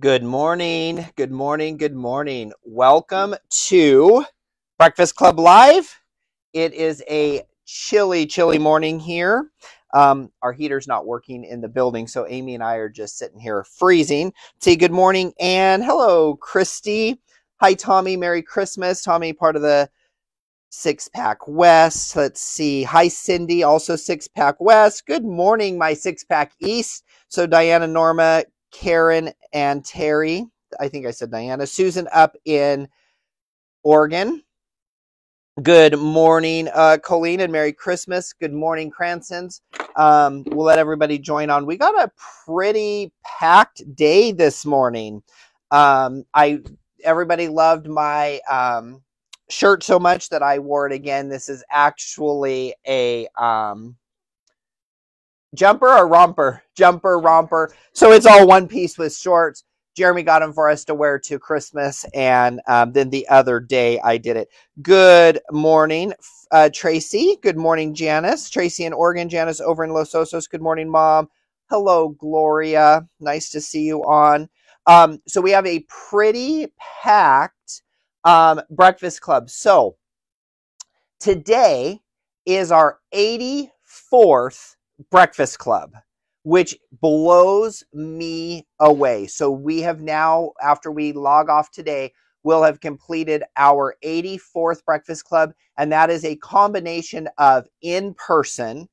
Good morning. Good morning. Good morning. Welcome to Breakfast Club Live. It is a chilly morning here. Our heater's not working in the building, so Amy and I are just sitting here freezing. Say good morning and hello, Christy. Hi, Tommy. Merry Christmas. Tommy, part of the Six Pack West. Let's see. Hi, Cindy, also Six Pack West. Good morning, my Six Pack East. So Diana, Norma, Karen, and Terry. I think I said Diana. Susan up in Oregon. Good morning, Colleen, and Merry Christmas. Good morning, Cransons. We'll let everybody join on. We got a pretty packed day this morning. Everybody loved my shirt so much that I wore it again. This is actually a jumper or romper? Jumper, romper. So it's all one piece with shorts. Jeremy got them for us to wear to Christmas, and then the other day I did it. Good morning, Tracy. Good morning, Janice. Tracy in Oregon. Janice over in Los Osos. Good morning, Mom. Hello, Gloria. Nice to see you on. So we have a pretty packed Breakfast Club. So today is our 84th Breakfast Club, which blows me away. So we have now, after we log off today, we'll have completed our 84th Breakfast Club, and that is a combination of in-person,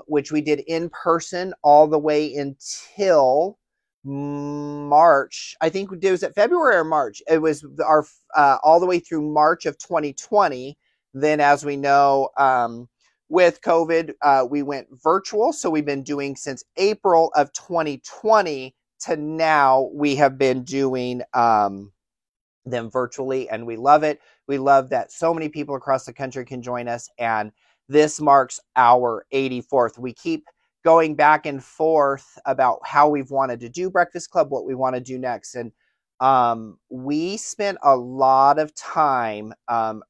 which we did in person all the way until March. I think it was February or March. It was our all the way through March of 2020. Then, as we know, with COVID, we went virtual. So we've been doing since April of 2020 to now. We have been doing them virtually, and we love it. We love that so many people across the country can join us, and this marks our 84th. We keep going back and forth about how we've wanted to do Breakfast Club, what we want to do next. And we spent a lot of time, I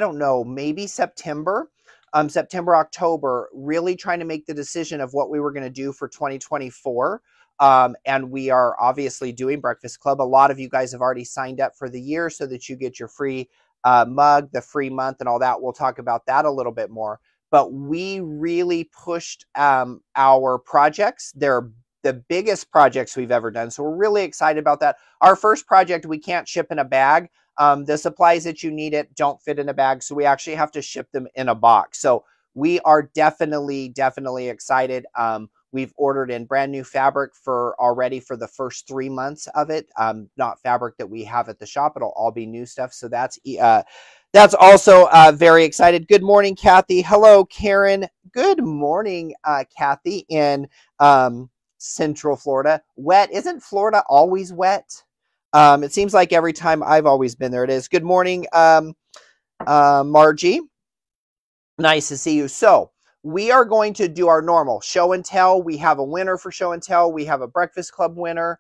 don't know, maybe September, October, really trying to make the decision of what we were going to do for 2024. And we are obviously doing Breakfast Club. A lot of you guys have already signed up for the year so that you get your free mug, the free month, and all that. We'll talk about that a little bit more. But we really pushed our projects. They're the biggest projects we've ever done. So we're really excited about that. Our first project, we can't ship in a bag. The supplies that you need don't fit in a bag, so we actually have to ship them in a box. So we are definitely excited. We've ordered in brand new fabric already for the first 3 months of it. Not fabric that we have at the shop. It'll all be new stuff. So that's also very excited. Good morning, Kathy. Hello, Karen. Good morning, Kathy in Central Florida. Wet. Isn't Florida always wet? It seems like every time I've always been there, it is. Good morning, Margie. Nice to see you. So we are going to do our normal show and tell. We have a winner for show and tell. We have a Breakfast Club winner.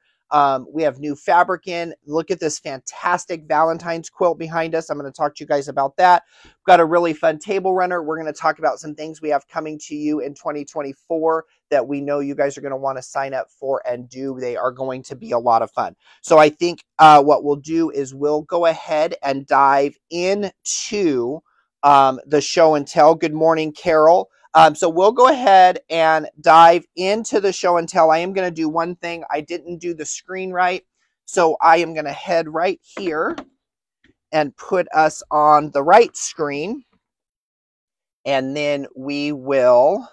We have new fabric in. Look at this fantastic Valentine's quilt behind us. I'm going to talk to you guys about that. We've got a really fun table runner. We're going to talk about some things we have coming to you in 2024 that we know you guys are going to want to sign up for and do. They are going to be a lot of fun. So I think what we'll do is we'll go ahead and dive into the show and tell. Good morning, Carol. So we'll go ahead and dive into the show and tell. I am going to do one thing. I didn't do the screen right. So I am going to head right here and put us on the right screen. And then we will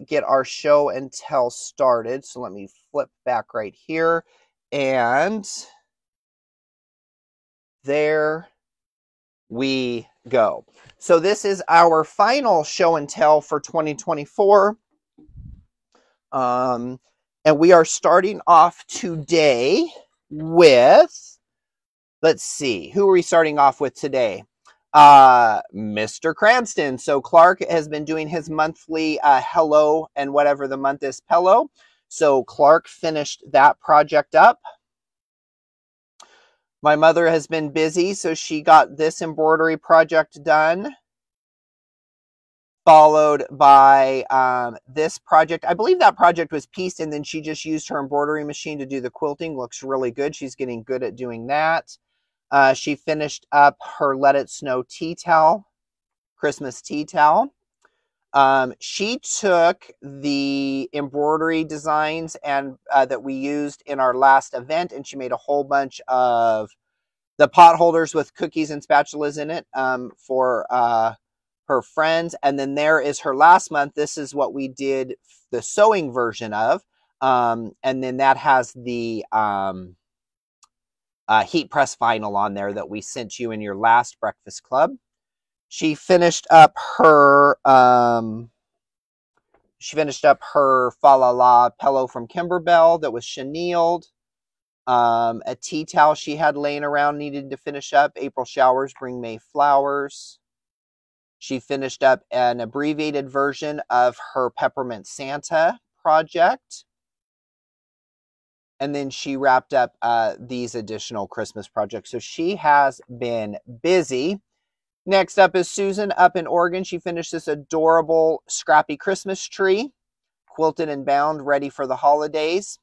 get our show and tell started. So let me flip back right here. And there we go. So this is our final show and tell for 2024. And we are starting off today with, let's see, who are we starting off with today? Mr. Cranston. So Clark has been doing his monthly hello and whatever the month is pillow. So Clark finished that project up. My mother has been busy, so she got this embroidery project done. followed by this project. I believe that project was pieced, and then she just used her embroidery machine to do the quilting. Looks really good. She's getting good at doing that. She finished up her Let It Snow tea towel, Christmas tea towel. She took the embroidery designs and that we used in our last event, and she made a whole bunch of the pot holders with cookies and spatulas in it for her friends. And then there is her last month. This is what we did the sewing version of. And then that has the heat press vinyl on there that we sent you in your last Breakfast Club. She finished up her Fa La La pillow from Kimberbell that was chenilled. A tea towel she had laying around needed to finish up. April showers bring May flowers. She finished up an abbreviated version of her Peppermint Santa project. And then she wrapped up these additional Christmas projects. So she has been busy. Next up is Susan up in Oregon. She finished this adorable scrappy Christmas tree, quilted and bound, ready for the holidays.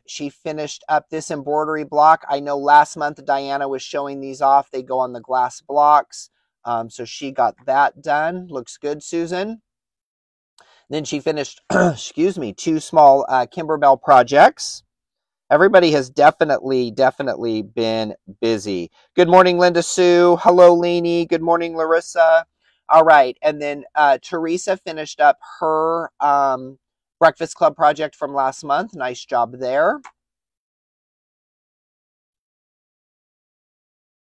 She finished up this embroidery block. I know last month Diana was showing these off. They go on the glass blocks. So she got that done. Looks good, Susan. Then she finished, excuse me, 2 small Kimberbell projects. Everybody has definitely been busy. Good morning, Linda Sue. Hello, Leanie. Good morning, Larissa. All right. And then Teresa finished up her Breakfast Club project from last month. Nice job there.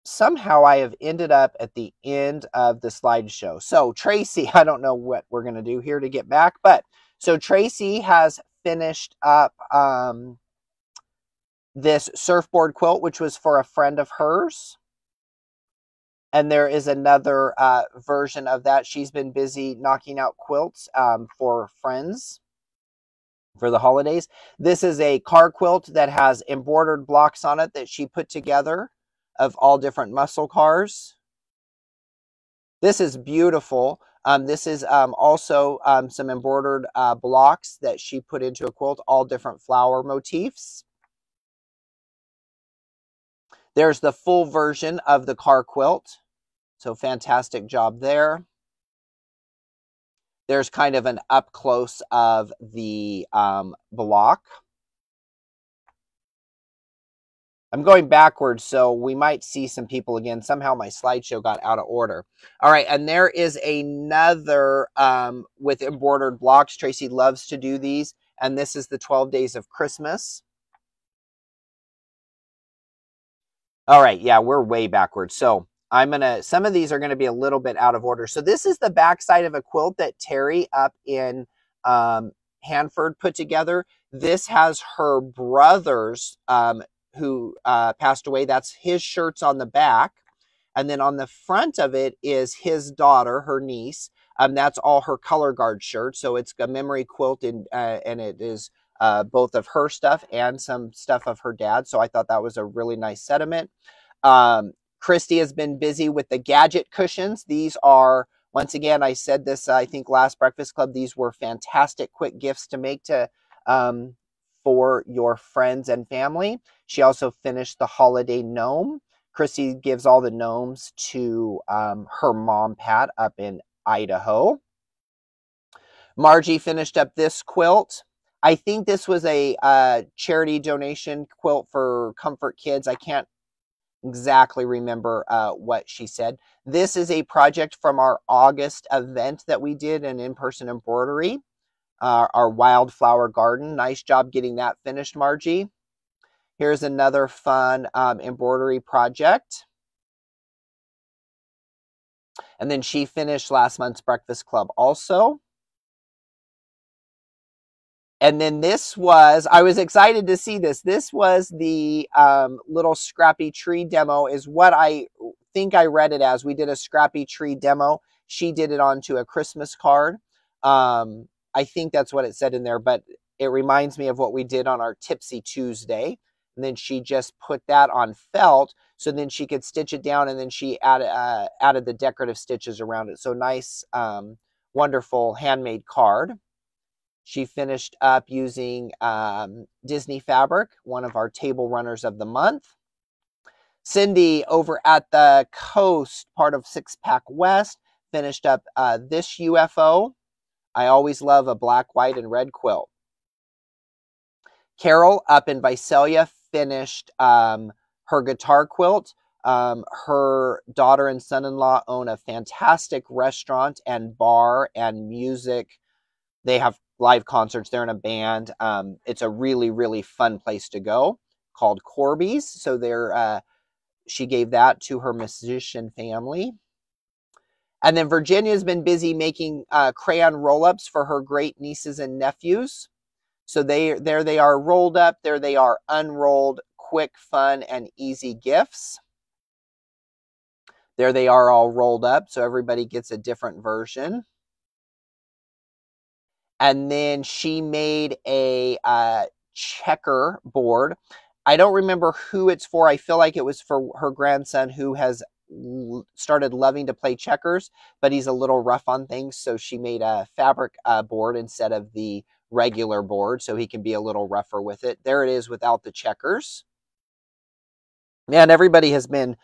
Somehow I have ended up at the end of the slideshow. So Tracy, I don't know what we're going to do here to get back, but so Tracy has finished up this surfboard quilt, which was for a friend of hers. And there is another version of that. She's been busy knocking out quilts for friends for the holidays. This is a car quilt that has embroidered blocks on it that she put together of all different muscle cars. This is beautiful. This is also some embroidered blocks that she put into a quilt, all different flower motifs. There's the full version of the car quilt. So fantastic job there. There's kind of an up close of the block. I'm going backwards, so we might see some people again. Somehow my slideshow got out of order. All right, and there is another with embroidered blocks. Tracy loves to do these, and this is the 12 Days of Christmas. All right, yeah, we're way backwards. So some of these are gonna be a little bit out of order. So this is the backside of a quilt that Terry up in Hanford put together. This has her brothers who passed away. That's his shirts on the back. And then on the front of it is his daughter, her niece. That's all her color guard shirts. So it's a memory quilt, and it is both of her stuff and some stuff of her dad. So I thought that was a really nice sentiment. Christy has been busy with the gadget cushions. These are, once again, I said this, I think last Breakfast Club, these were fantastic quick gifts to make to for your friends and family. She also finished the holiday gnome. Christy gives all the gnomes to her mom, Pat, up in Idaho. Margie finished up this quilt. I think this was a charity donation quilt for Comfort Kids. I can't exactly remember what she said. This is a project from our August event that we did, an in-person embroidery. Our wildflower garden. Nice job getting that finished, Margie. Here's another fun embroidery project. And then she finished last month's Breakfast Club also. And then this was, I was excited to see this. This was the little scrappy tree demo is what I think I read it as. We did a scrappy tree demo. She did it onto a Christmas card. I think that's what it said in there, but it reminds me of what we did on our Tipsy Tuesday. And then she just put that on felt, so then she could stitch it down, and then she added the decorative stitches around it. So nice wonderful handmade card. She finished up using Disney Fabric, one of our table runners of the month. Cindy over at the coast, part of Six Pack West, finished up this UFO. I always love a black, white, and red quilt. Carol up in Visalia finished her guitar quilt. Her daughter and son-in-law own a fantastic restaurant and bar and music. They have live concerts. They're in a band. It's a really, really fun place to go called Corby's. So she gave that to her musician family. And then Virginia's been busy making crayon roll-ups for her great nieces and nephews. So there they are rolled up. There they are unrolled, quick, fun, and easy gifts. There they are all rolled up. So everybody gets a different version. And then she made a checker board. I don't remember who it's for. I feel like it was for her grandson who has started loving to play checkers, but he's a little rough on things. So she made a fabric board instead of the regular board so he can be a little rougher with it. There it is without the checkers. Man, everybody has been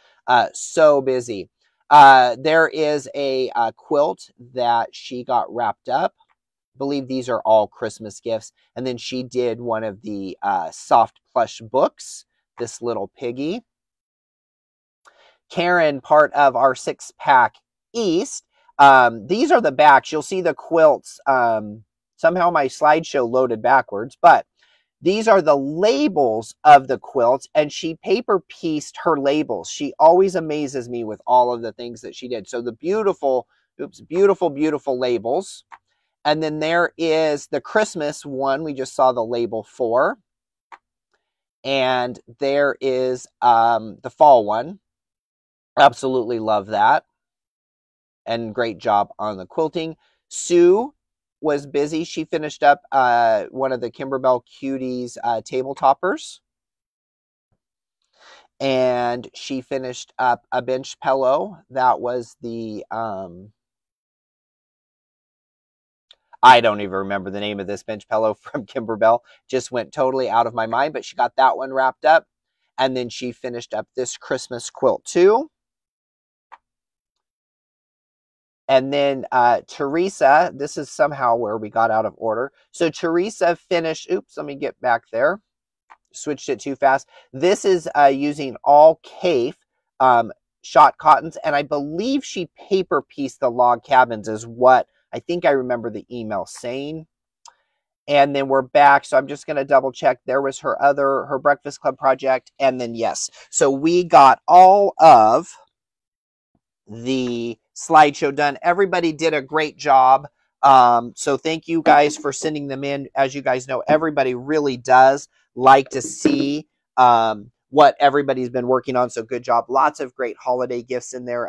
so busy. There is a quilt that she got wrapped up. I believe these are all Christmas gifts. And then she did one of the soft plush books, this little piggy. Karen, part of our Six Pack East. These are the backs. You'll see the quilts. Somehow my slideshow loaded backwards, but these are the labels of the quilts, and she paper pieced her labels. She always amazes me with all of the things that she did. So the beautiful, beautiful, beautiful labels. And then there is the Christmas one. We just saw the label for. And there is the fall one. Absolutely love that. And great job on the quilting. Sue was busy. She finished up one of the Kimberbell Cuties table toppers. And she finished up a bench pillow. That was the... I don't even remember the name of this bench pillow from Kimberbell. Just went totally out of my mind, but she got that one wrapped up. And then she finished up this Christmas quilt too. And then Teresa, this is somehow where we got out of order. So Teresa finished, oops, let me get back there. Switched it too fast. This is using all Kaffe shot cottons. And I believe she paper pieced the log cabins is what I think I remember the email saying. And then we're back. So I'm just going to double check. There was her Breakfast Club project. And then yes. So we got all of the slideshow done. Everybody did a great job. So thank you guys for sending them in. As you guys know, everybody really does like to see what everybody's been working on. So good job. Lots of great holiday gifts in there.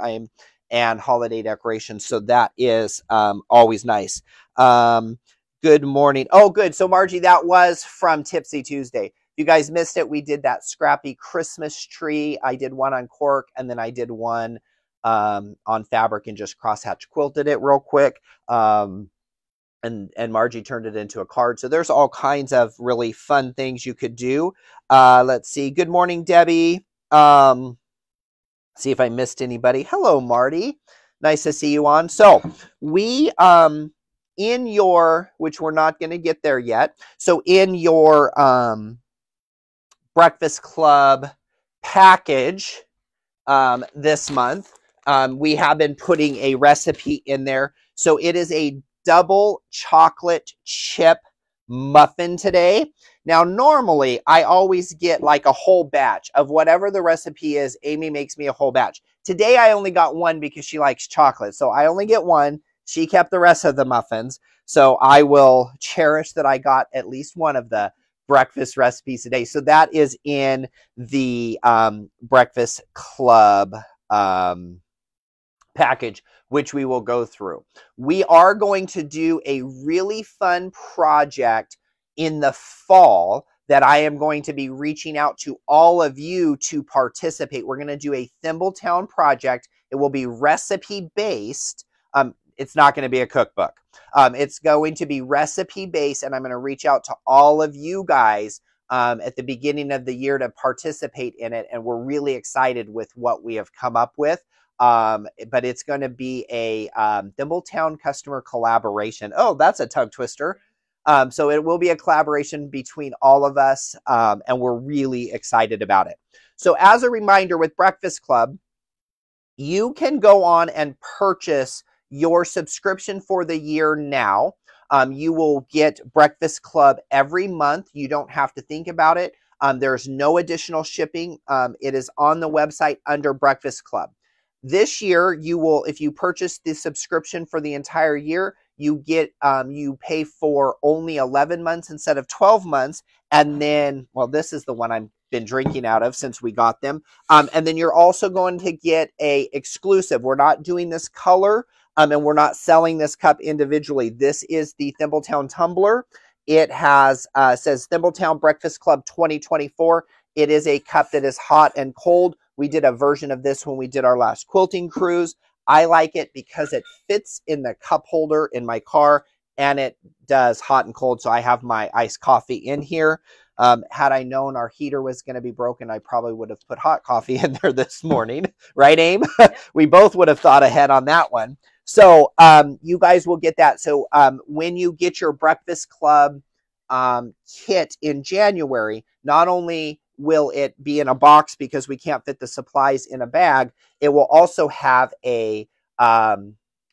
And holiday decorations. So that is always nice. Good morning. Oh, good. So Margie, that was from Tipsy Tuesday. If you guys missed it, we did that scrappy Christmas tree. I did one on cork, and then I did one on fabric and just crosshatch quilted it real quick. And Margie turned it into a card. So there's all kinds of really fun things you could do. Let's see. Good morning, Debbie. See if I missed anybody. Hello, Marty. Nice to see you on. So we, in your, which we're not going to get there yet. So in your Breakfast Club package this month, we have been putting a recipe in there. So it is a double chocolate chip muffin today. Now, normally I always get like a whole batch of whatever the recipe is. Amy makes me a whole batch. Today I only got one because she likes chocolate. So I only get one. She kept the rest of the muffins. So I will cherish that I got at least one of the breakfast recipes today. So that is in the Breakfast Club package, which we will go through. We are going to do a really fun project in the fall that I am going to be reaching out to all of you to participate. We're going to do a Thimbletown project. It will be recipe based. it's not going to be a cookbook. It's going to be recipe based, and I'm going to reach out to all of you guys at the beginning of the year to participate in it, and we're really excited with what we have come up with. But it's going to be a Thimbletown customer collaboration. Oh, that's a tongue twister. So it will be a collaboration between all of us, and we're really excited about it. So as a reminder, with Breakfast Club, you can go on and purchase your subscription for the year now. You will get Breakfast Club every month. You don't have to think about it. There's no additional shipping. It is on the website under Breakfast Club. This year, you will, if you purchase the subscription for the entire year, you get, you pay for only 11 months instead of 12 months. And then, well, this is the one I've been drinking out of since we got them. And then you're also going to get a exclusive. We're not doing this color, and we're not selling this cup individually. This is the Thimbletown tumbler. It has, says Thimbletown Breakfast Club 2024. It is a cup that is hot and cold. We did a version of this when we did our last quilting cruise. I like it because it fits in the cup holder in my car, and it does hot and cold. So I have my iced coffee in here. Had I known our heater was going to be broken, I probably would have put hot coffee in there this morning. Right, Aim? We both would have thought ahead on that one. So you guys will get that. So when you get your Breakfast Club kit in January, not only will it be in a box because we can't fit the supplies in a bag, it will also have a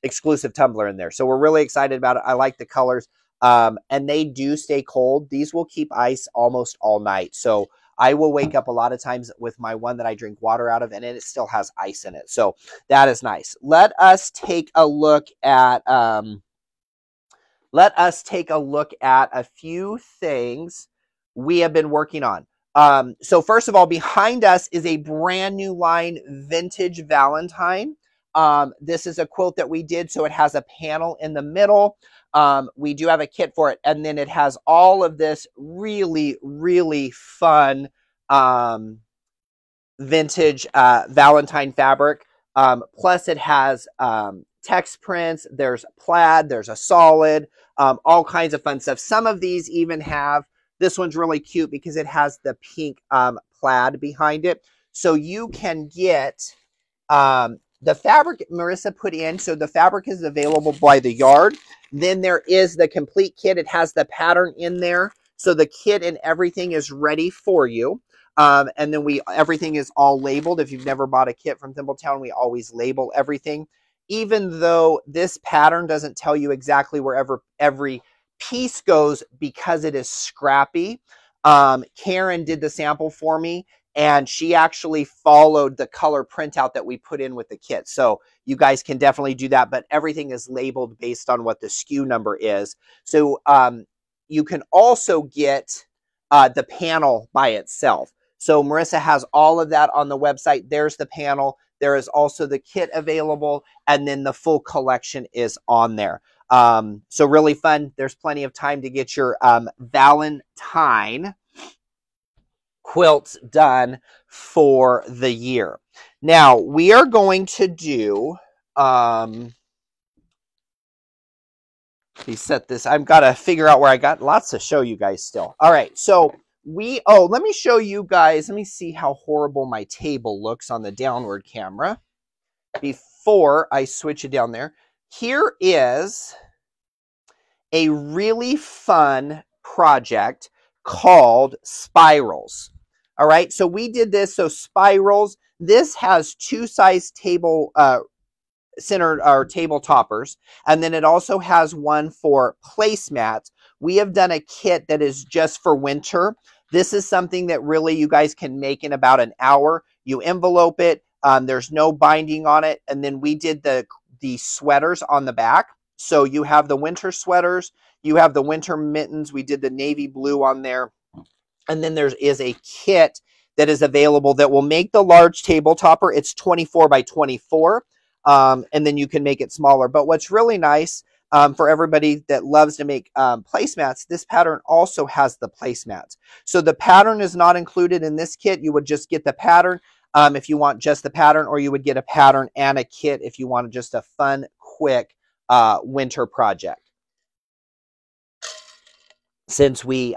exclusive tumbler in there. So we're really excited about it. I like the colors. And they do stay cold. These will keep ice almost all night. So I will wake up a lot of times with my one that I drink water out of, and it still has ice in it. So that is nice. Let us take a look at a few things we have been working on. So first of all, behind us is a brand new line, Vintage Valentine. This is a quilt that we did, so it has a panel in the middle. We do have a kit for it, and then it has all of this really, really fun vintage Valentine fabric. Plus it has text prints, there's plaid, there's a solid, all kinds of fun stuff. Some of these even have, this one's really cute because it has the pink plaid behind it. So you can get the fabric Marissa put in. So the fabric is available by the yard. Then there is the complete kit. It has the pattern in there. So the kit and everything is ready for you. And then everything is all labeled. If you've never bought a kit from Thimbletown, we always label everything. Even though this pattern doesn't tell you exactly wherever every piece goes because it is scrappy. Karen did the sample for me, and she actually followed the color printout that we put in with the kit. So you guys can definitely do that, but everything is labeled based on what the SKU number is. So you can also get the panel by itself. So Marissa has all of that on the website. There's the panel. There is also the kit available, and then the full collection is on there. So really fun. There's plenty of time to get your Valentine quilts done for the year. Now we are going to do, let me set this. I've got to figure out where I got lots to show you guys still. All right. So let me show you guys. Let me see how horrible my table looks on the downward camera before I switch it down there. Here is a really fun project called Spirals. All right, so we did this. So Spirals, this has two size table center or table toppers, and then it also has one for placemats. We have done a kit that is just for winter. This is something that really you guys can make in about an hour. You envelope it. There's no binding on it, and then we did the sweaters on the back. So you have the winter sweaters, you have the winter mittens. We did the navy blue on there. And then there is a kit that is available that will make the large table topper. It's 24 by 24. And then you can make it smaller. But what's really nice for everybody that loves to make placemats, this pattern also has the placemats. So the pattern is not included in this kit. You would just get the pattern if you want just the pattern, or you would get a pattern and a kit if you wanted just a fun, quick winter project. Since we,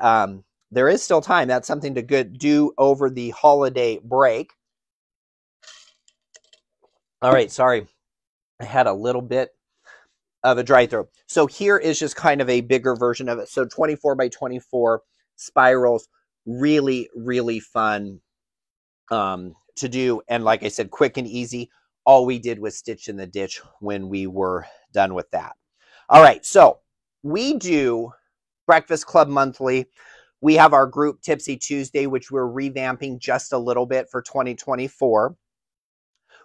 there is still time, that's something to do over the holiday break. All right, sorry, I had a little bit of a dry throat. So here is just kind of a bigger version of it. So 24 by 24 spirals, really, really fun to do. And like I said, quick and easy. All we did was stitch in the ditch when we were done with that. All right, so we do Breakfast Club monthly. We have our group Tipsy Tuesday, which we're revamping just a little bit for 2024.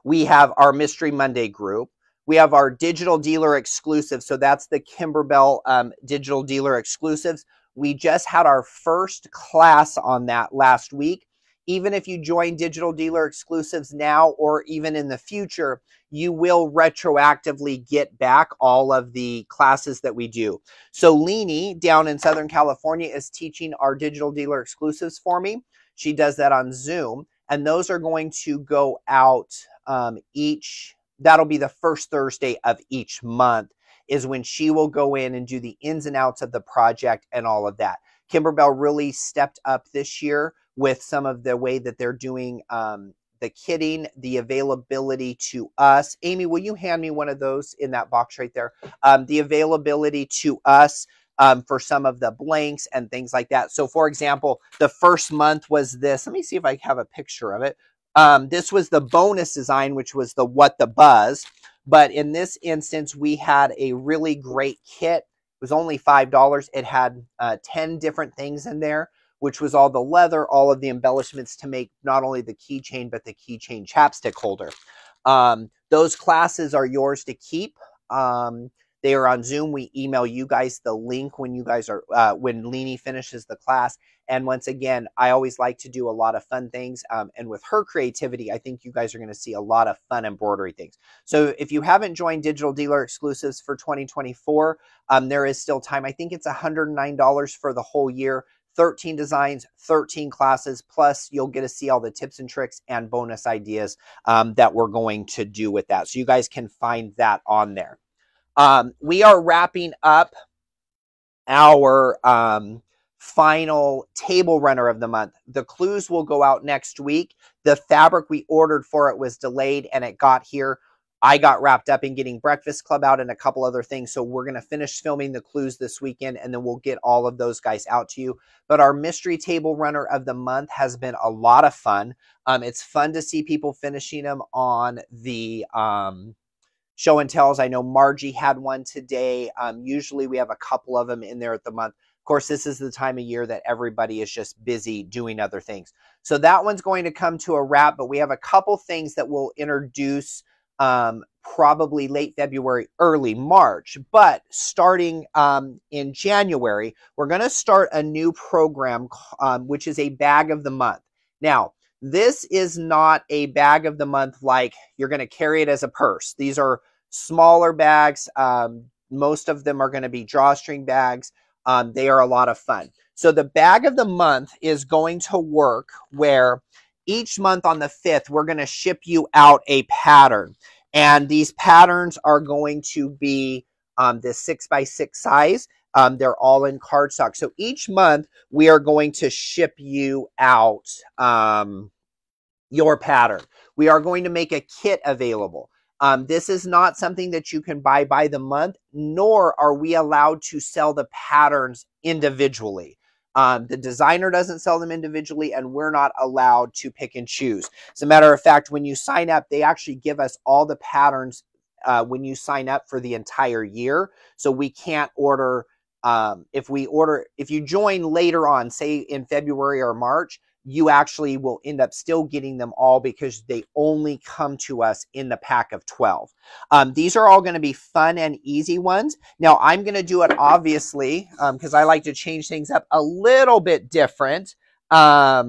We have our Mystery Monday group. We have our digital dealer exclusive. So that's the Kimberbell digital dealer exclusives. We just had our first class on that last week. Even if you join digital dealer exclusives now or even in the future, you will retroactively get back all of the classes that we do. So Leanie down in Southern California is teaching our digital dealer exclusives for me. She does that on Zoom, and those are going to go out that'll be the first Thursday of each month is when she will go in and do the ins and outs of the project and all of that. Kimberbell really stepped up this year with some of the way that they're doing the kitting, the availability to us. Amy, will you hand me one of those in that box right there? The availability to us for some of the blanks and things like that. So for example, the first month was this. Let me see if I have a picture of it. This was the bonus design, which was the What the Buzz. But in this instance, we had a really great kit. It was only $5. It had 10 different things in there, which was all the leather, all of the embellishments to make not only the keychain, but the keychain chapstick holder. Those classes are yours to keep. They are on Zoom. We email you guys the link when you guys are, when Leanie finishes the class. And once again, I always like to do a lot of fun things. And with her creativity, I think you guys are going to see a lot of fun embroidery things. So if you haven't joined Digital Dealer Exclusives for 2024, there is still time. I think it's $109 for the whole year. 13 designs, 13 classes, plus you'll get to see all the tips and tricks and bonus ideas that we're going to do with that. So you guys can find that on there. We are wrapping up our final table runner of the month. The clues will go out next week. The fabric we ordered for it was delayed and it got here. I got wrapped up in getting Breakfast Club out and a couple other things. So we're going to finish filming the clues this weekend and then we'll get all of those guys out to you. But our mystery table runner of the month has been a lot of fun. It's fun to see people finishing them on the show and tells. I know Margie had one today. Usually we have a couple of them in there at the month. Of course, this is the time of year that everybody is just busy doing other things. So that one's going to come to a wrap, but we have a couple things that we'll introduce probably late February, early March. But starting in January, we're going to start a new program, which is a bag of the month. Now, this is not a bag of the month like you're going to carry it as a purse. These are smaller bags. Most of them are going to be drawstring bags. They are a lot of fun. So the bag of the month is going to work where each month on the 5th, we're going to ship you out a pattern. And these patterns are going to be this 6x6 size. They're all in cardstock. So each month we are going to ship you out your pattern. We are going to make a kit available. This is not something that you can buy by the month, nor are we allowed to sell the patterns individually. The designer doesn't sell them individually, and we're not allowed to pick and choose. As a matter of fact, when you sign up, they actually give us all the patterns when you sign up for the entire year. So we can't order, if you join later on, say in February or March, you actually will end up still getting them all because they only come to us in the pack of 12. These are all going to be fun and easy ones. Now, I'm going to do it, obviously, because I like to change things up a little bit different. I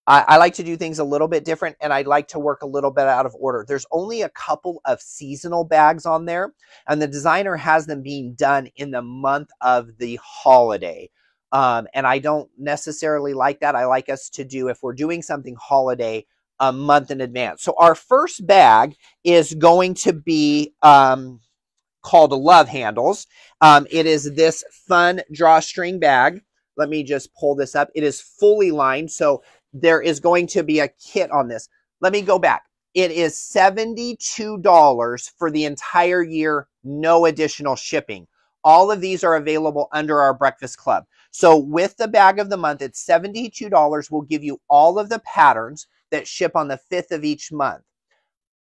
like to do things a little bit different, and I like to work a little bit out of order. There's only a couple of seasonal bags on there, and the designer has them being done in the month of the holiday. And I don't necessarily like that. I like us to do, if we're doing something holiday, a month in advance. So our first bag is going to be called Love Handles. It is this fun drawstring bag. Let me just pull this up. It is fully lined, so there is going to be a kit on this. Let me go back. It is $72 for the entire year, no additional shipping. All of these are available under our Breakfast Club. So with the bag of the month, it's $72. We'll give you all of the patterns that ship on the 5th of each month.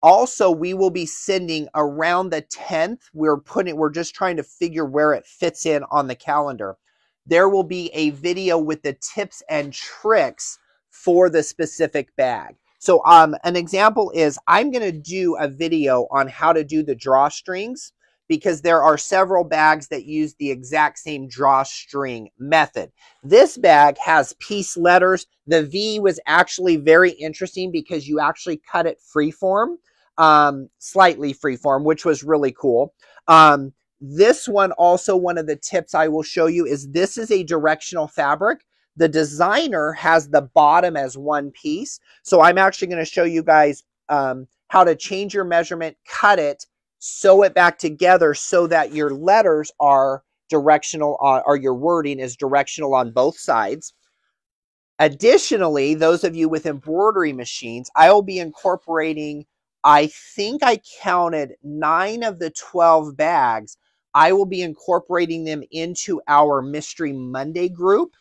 Also, we will be sending around the 10th. We're just trying to figure where it fits in on the calendar. There will be a video with the tips and tricks for the specific bag. So an example is I'm going to do a video on how to do the drawstrings because there are several bags that use the exact same drawstring method. This bag has piece letters. The V was actually very interesting because you actually cut it freeform, slightly freeform, which was really cool. This one also, one of the tips I will show you is this is a directional fabric. The designer has the bottom as one piece. So I'm actually going to show you guys how to change your measurement, cut it, sew it back together so that your letters are directional or your wording is directional on both sides. Additionally, those of you with embroidery machines, I will be incorporating, I think I counted 9 of the 12 bags. I will be incorporating them into our Mystery Monday group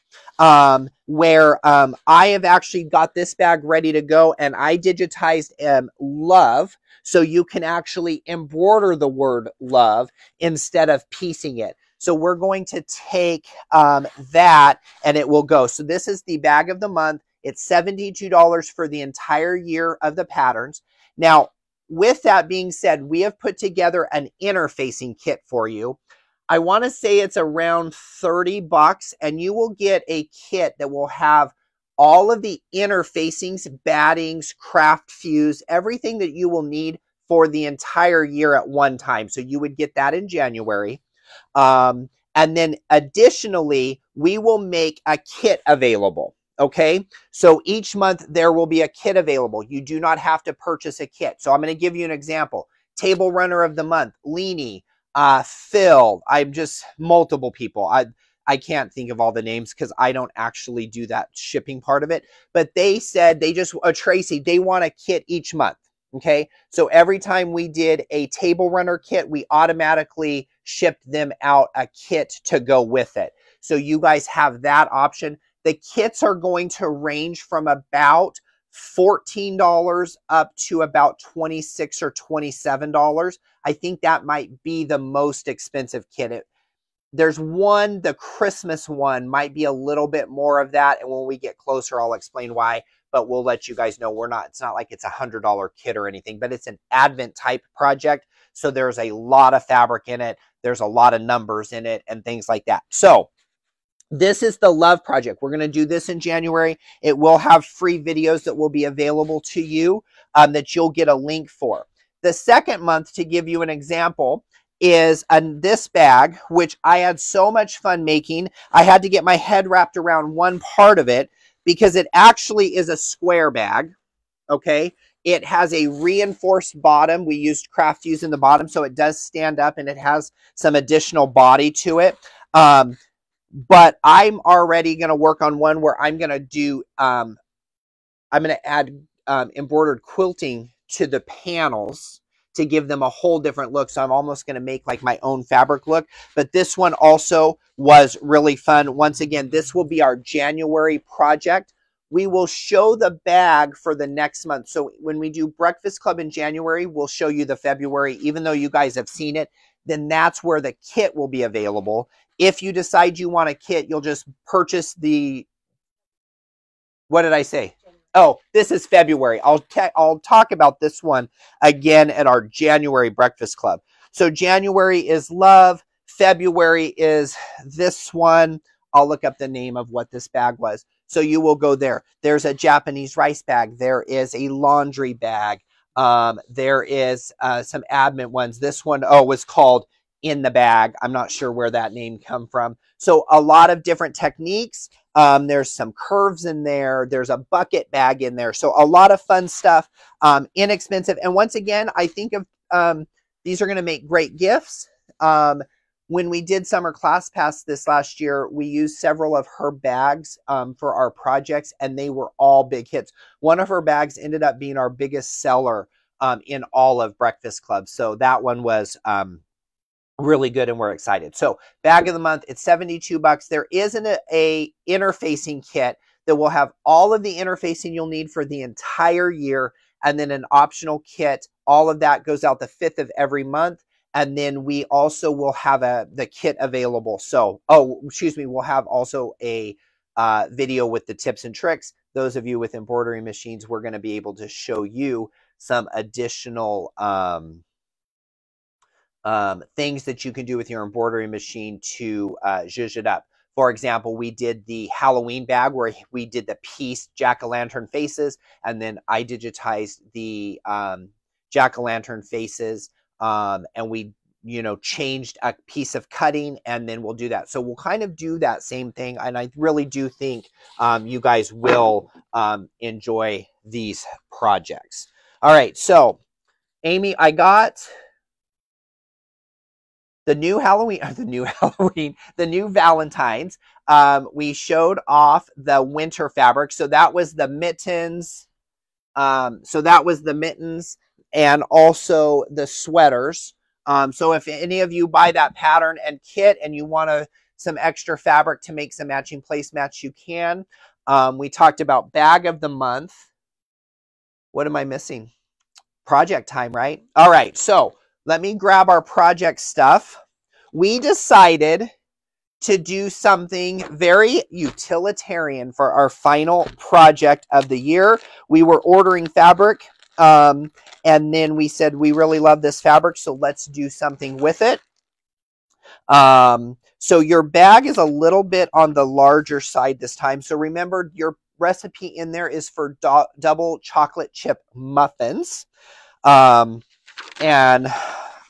where I have actually got this bag ready to go, and I digitized love so you can actually embroider the word love instead of piecing it. So we're going to take that and it will go. So this is the bag of the month. It's $72 for the entire year of the patterns. Now, with that being said, we have put together an interfacing kit for you. I want to say it's around $30 and you will get a kit that will have all of the interfacings, battings, craft fuse, everything that you will need for the entire year at one time. So you would get that in January. And then additionally, we will make a kit available. Okay, so each month there will be a kit available. You do not have to purchase a kit. So I'm going to give you an example. Table runner of the month, Leanie, Phil. I'm just multiple people. I can't think of all the names because I don't actually do that shipping part of it. But they said they just, Tracy, they want a kit each month. Okay, so every time we did a table runner kit, we automatically shipped them out a kit to go with it. So you guys have that option. The kits are going to range from about $14 up to about $26 or $27. I think that might be the most expensive kit. There's one, the Christmas one might be a little bit more of that. And when we get closer, I'll explain why, but we'll let you guys know it's not like it's $100 kit or anything, but it's an Advent type project. So there's a lot of fabric in it. There's a lot of numbers in it and things like that. So this is the Love Project. We're going to do this in January. It will have free videos that will be available to you that you'll get a link for. The second month, to give you an example, is this bag, which I had so much fun making. I had to get my head wrapped around one part of it because it actually is a square bag, okay? It has a reinforced bottom. We used craft fuse in the bottom, so it does stand up and it has some additional body to it. But I'm already going to work on one where I'm going to do, I'm going to add embroidered quilting to the panels to give them a whole different look. So I'm almost going to make like my own fabric look. But this one also was really fun. Once again, this will be our January project. We will show the bag for the next month. So when we do Breakfast Club in January, we'll show you the February, even though you guys have seen it. Then that's where the kit will be available. If you decide you want a kit, you'll just purchase the, what did I say? Oh, this is February. I'll talk about this one again at our January Breakfast Club. So January is Love. February is this one. I'll look up the name of what this bag was. So you will go there. There's a Japanese rice bag. There is a laundry bag. There is some Advent ones. This one, was called In the Bag. I'm not sure where that name come from. So a lot of different techniques. There's some curves in there. There's a bucket bag in there. So a lot of fun stuff, inexpensive. And once again, I think of these are going to make great gifts. When we did Summer Class Pass this last year, we used several of her bags for our projects, and they were all big hits. One of her bags ended up being our biggest seller in all of Breakfast Club. So that one was really good, and we're excited. So bag of the month, it's $72. There is a interfacing kit that will have all of the interfacing you'll need for the entire year, and then an optional kit. All of that goes out the 5th of every month. And then we also will have the kit available. So, we'll have also a video with the tips and tricks. Those of you with embroidery machines, we're going to be able to show you some additional things that you can do with your embroidery machine to zhuzh it up. For example, we did the Halloween bag where we did the piece jack-o'-lantern faces, and then I digitized the jack-o'-lantern faces, and we, changed a piece of cutting, and then we'll do that. So we'll kind of do that same thing, and I really do think you guys will enjoy these projects. All right, so Amy, I got the new Valentine's. We showed off the winter fabric. So that was the mittens. And also the sweaters. So if any of you buy that pattern and kit and you want some extra fabric to make some matching placemats, you can. We talked about bag of the month. What am I missing? Project time, right? All right, so let me grab our project stuff. We decided to do something very utilitarian for our final project of the year. We were ordering fabric, and then we said, we really love this fabric, so let's do something with it. So your bag is a little bit on the larger side this time. So remember, your recipe in there is for double chocolate chip muffins. And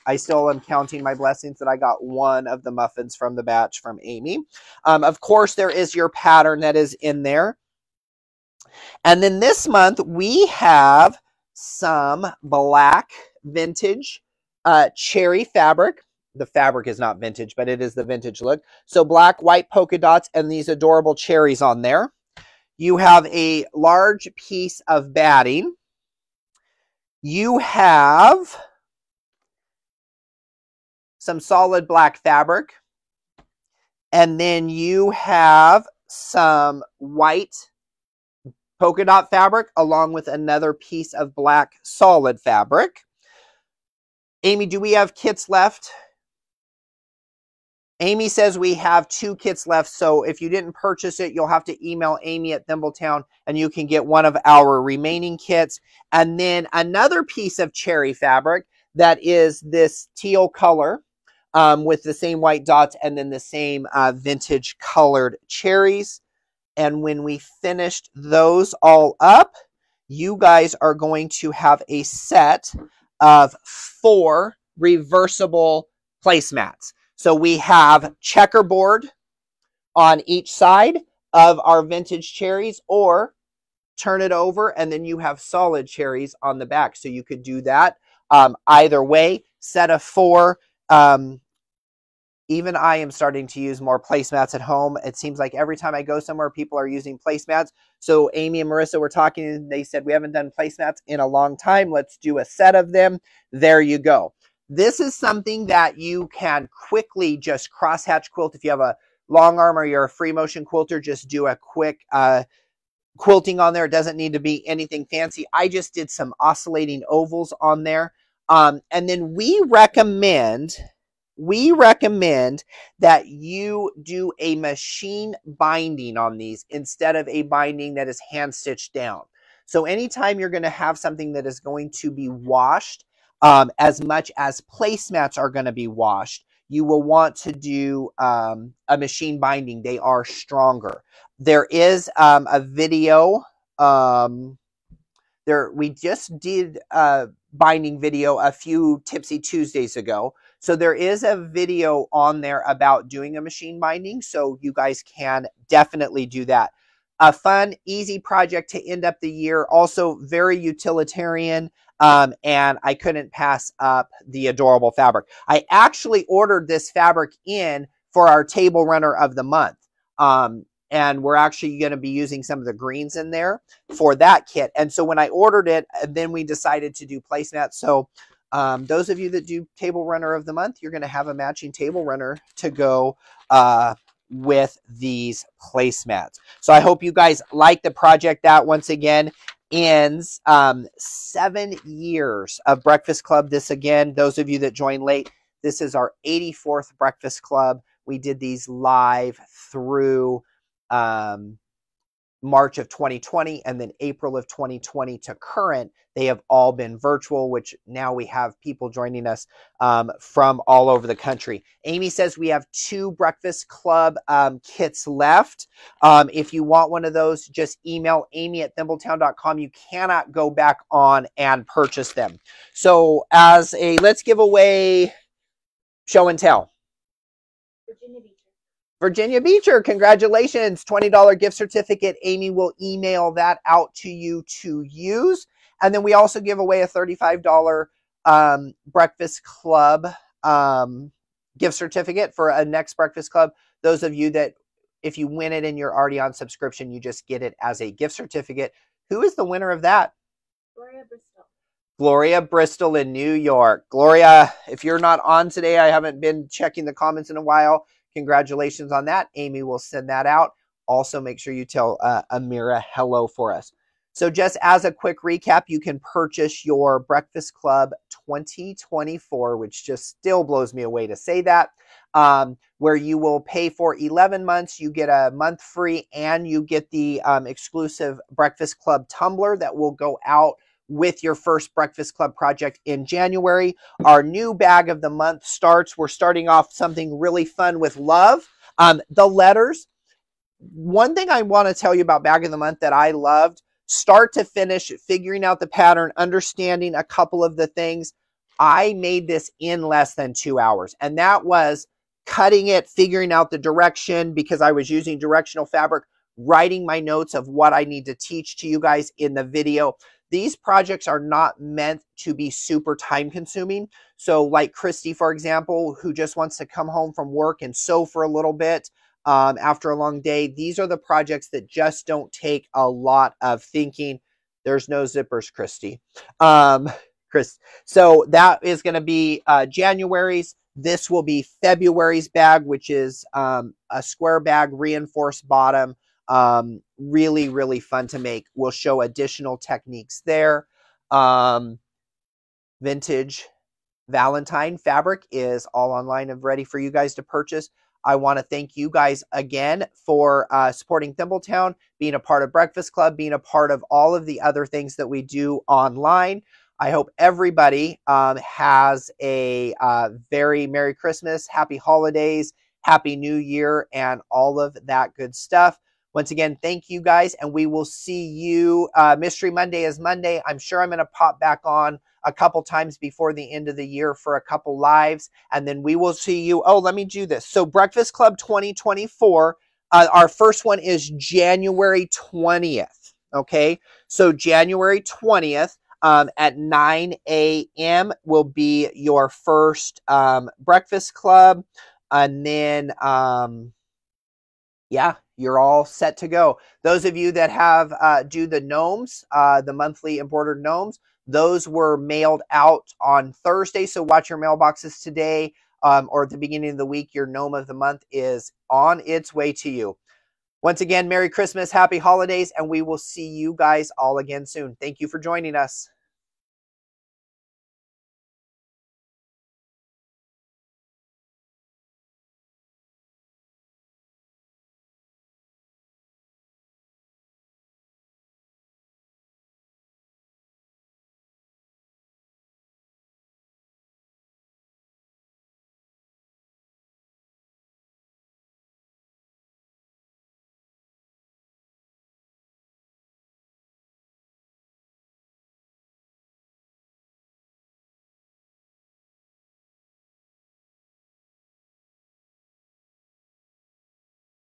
I still am counting my blessings that I got one of the muffins from the batch from Amy. Of course, there is your pattern that is in there. And then this month, we have some black vintage cherry fabric. The fabric is not vintage, but it is the vintage look. So black, white polka dots, and these adorable cherries on there. You have a large piece of batting. You have some solid black fabric. And then you have some white polka dot fabric along with another piece of black solid fabric. Amy, do we have kits left? Amy says we have 2 kits left, so if you didn't purchase it, you'll have to email Amy at Thimbletown, and you can get one of our remaining kits. And then another piece of cherry fabric that is this teal color with the same white dots and then the same vintage colored cherries. And when we finished those all up, you guys are going to have a set of 4 reversible placemats. So we have checkerboard on each side of our vintage cherries, or turn it over and then you have solid cherries on the back. So you could do that either way. Set of 4. Even I am starting to use more placemats at home. It seems like every time I go somewhere, people are using placemats. So Amy and Marissa were talking, and they said, we haven't done placemats in a long time. Let's do a set of them. There you go. This is something that you can quickly just crosshatch quilt. If you have a long arm or you're a free motion quilter, just do a quick quilting on there. It doesn't need to be anything fancy. I just did some oscillating ovals on there. And then we recommend that you do a machine binding on these instead of a binding that is hand stitched down. So anytime you're going to have something that is going to be washed, as much as placemats are going to be washed, you will want to do a machine binding. They are stronger. There is a video. We just did a binding video a few Tipsy Tuesdays ago. So there is a video on there about doing a machine binding, so you guys can definitely do that. A fun, easy project to end up the year, also very utilitarian, and I couldn't pass up the adorable fabric. I actually ordered this fabric in for our table runner of the month. And we're actually going to be using some of the greens in there for that kit. And so when I ordered it, then we decided to do placemats. So those of you that do table runner of the month, you're going to have a matching table runner to go with these placemats. So I hope you guys like the project. That once again ends 7 years of Breakfast Club. This again, those of you that joined late, this is our 84th Breakfast Club. We did these live through March of 2020 and then April of 2020 to current. They have all been virtual, which now we have people joining us from all over the country. Amy says we have 2 Breakfast Club kits left. If you want one of those, just email amy@thimbletown.com. You cannot go back on and purchase them. So as a, let's give away show and tell. Virginia Beecher, congratulations, $20 gift certificate. Amy will email that out to you to use. And then we also give away a $35 Breakfast Club gift certificate for a next Breakfast Club. Those of you that, if you win it and you're already on subscription, you just get it as a gift certificate. Who is the winner of that? Gloria Bristol. Gloria Bristol in New York. Gloria, if you're not on today, I haven't been checking the comments in a while. Congratulations on that. Amy will send that out. Also, make sure you tell Amira hello for us. So just as a quick recap, you can purchase your Breakfast Club 2024, which just still blows me away to say that, where you will pay for 11 months. You get a month free, and you get the exclusive Breakfast Club tumbler that will go out with your first Breakfast Club project in January. Our new bag of the month starts. We're starting off something really fun with love. The letters. One thing I want to tell you about bag of the month that I loved, start to finish, figuring out the pattern, understanding a couple of the things. I made this in less than 2 hours, and that was cutting it, figuring out the direction because I was using directional fabric, writing my notes of what I need to teach to you guys in the video. These projects are not meant to be super time consuming. So like Christy, for example, who just wants to come home from work and sew for a little bit after a long day. These are the projects that just don't take a lot of thinking. There's no zippers, Christy. Chris. So that is going to be January's. This will be February's bag, which is a square bag, reinforced bottom. Really, really fun to make. We'll show additional techniques there. Vintage Valentine fabric is all online and ready for you guys to purchase. I want to thank you guys again for supporting Thimbletown, being a part of Breakfast Club, being a part of all of the other things that we do online. I hope everybody has a very Merry Christmas, Happy Holidays, Happy New Year, and all of that good stuff. Once again, thank you guys, and we will see you. Mystery Monday is Monday. I'm sure I'm going to pop back on a couple times before the end of the year for a couple lives, and then we will see you. Oh, let me do this. So Breakfast Club 2024, our first one is January 20th, okay? So January 20th at 9 a.m. will be your first Breakfast Club, and then, yeah, you're all set to go. Those of you that have do the gnomes, the monthly embroidered gnomes, those were mailed out on Thursday. So watch your mailboxes today or at the beginning of the week. Your gnome of the month is on its way to you. Once again, Merry Christmas, Happy Holidays, and we will see you guys all again soon. Thank you for joining us.